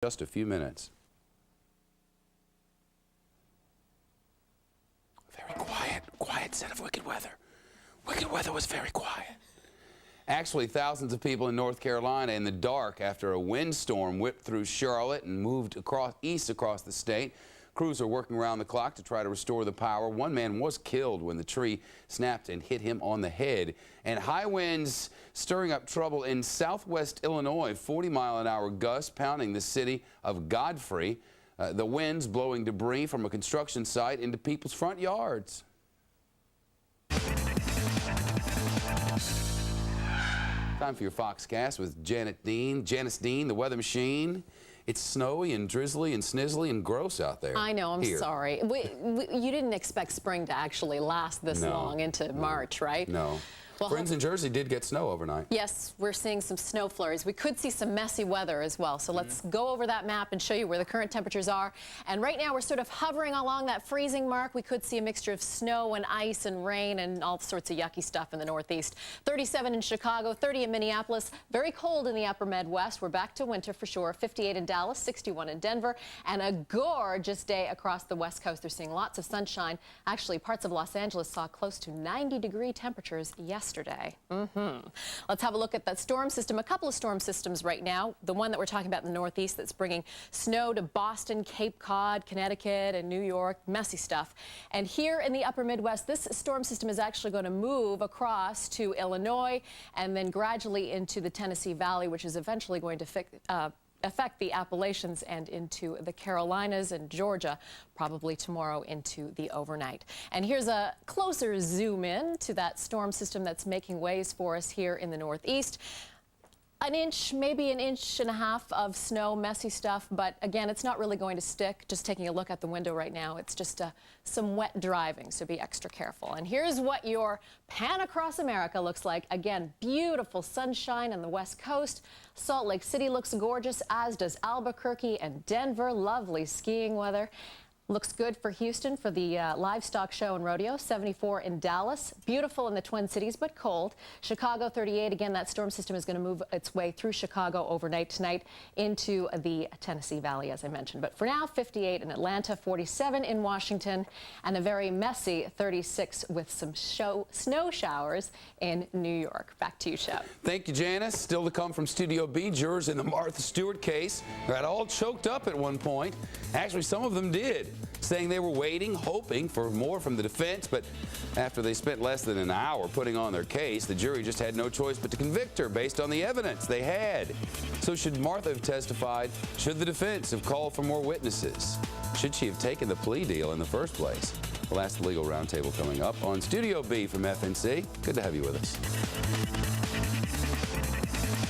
Just a few minutes. Very quiet set of wicked weather. Wicked weather was very quiet. Actually, thousands of people in North Carolina in the dark after a windstorm whipped through Charlotte and moved east across the state. Crews are working around the clock to try to restore the power. One man was killed when the tree snapped and hit him on the head. And high winds stirring up trouble in southwest Illinois. 40-mile-an-hour gusts pounding the city of Godfrey. The winds blowing debris from a construction site into people's front yards. Time for your Foxcast with Janice Dean, the weather machine. It's snowy and drizzly and snizzly and gross out there. I know, I'm sorry. You didn't expect spring to actually last this long into March, right? No. Well, Friends in Jersey did get snow overnight. Yes, we're seeing some snow flurries. We could see some messy weather as well. So let's go over that map and show you where the current temperatures are. And right now we're sort of hovering along that freezing mark. We could see a mixture of snow and ice and rain and all sorts of yucky stuff in the northeast. 37 in Chicago, 30 in Minneapolis. Very cold in the upper Midwest. We're back to winter for sure. 58 in Dallas, 61 in Denver, and a gorgeous day across the West Coast. They're seeing lots of sunshine. Actually, parts of Los Angeles saw close to 90-degree temperatures yesterday. Let's have a look at that storm system. A couple of storm systems right now. The one that we're talking about in the northeast that's bringing snow to Boston, Cape Cod, Connecticut, and New York. Messy stuff. And here in the upper Midwest, this storm system is actually going to move across to Illinois and then gradually into the Tennessee Valley, which is eventually going to affect the Appalachians and into the Carolinas and Georgia, probably tomorrow into the overnight. And here's a closer zoom in to that storm system that's making waves for us here in the northeast. An inch, maybe an inch and a half of snow, messy stuff, but again, it's not really going to stick. Just taking a look at the window right now, it's just some wet driving, so be extra careful. And here's what your pan across America looks like. Again, beautiful sunshine on the West Coast. Salt Lake City looks gorgeous, as does Albuquerque and Denver. Lovely skiing weather. Looks good for Houston for the livestock show and rodeo. 74 in Dallas. Beautiful in the Twin Cities, but cold. Chicago, 38. Again, that storm system is going to move its way through Chicago overnight tonight into the Tennessee Valley, as I mentioned. But for now, 58 in Atlanta, 47 in Washington, and a very messy 36 with some snow showers in New York. Back to you, Shep. Thank you, Janice. Still to come from Studio B, jurors in the Martha Stewart case got all choked up at one point. Actually, some of them did, saying they were waiting, hoping for more from the defense, but after they spent less than an hour putting on their case, the jury just had no choice but to convict her based on the evidence they had. So should Martha have testified? Should the defense have called for more witnesses? Should she have taken the plea deal in the first place? Well, that's the Legal Roundtable coming up on Studio B from FNC. Good to have you with us.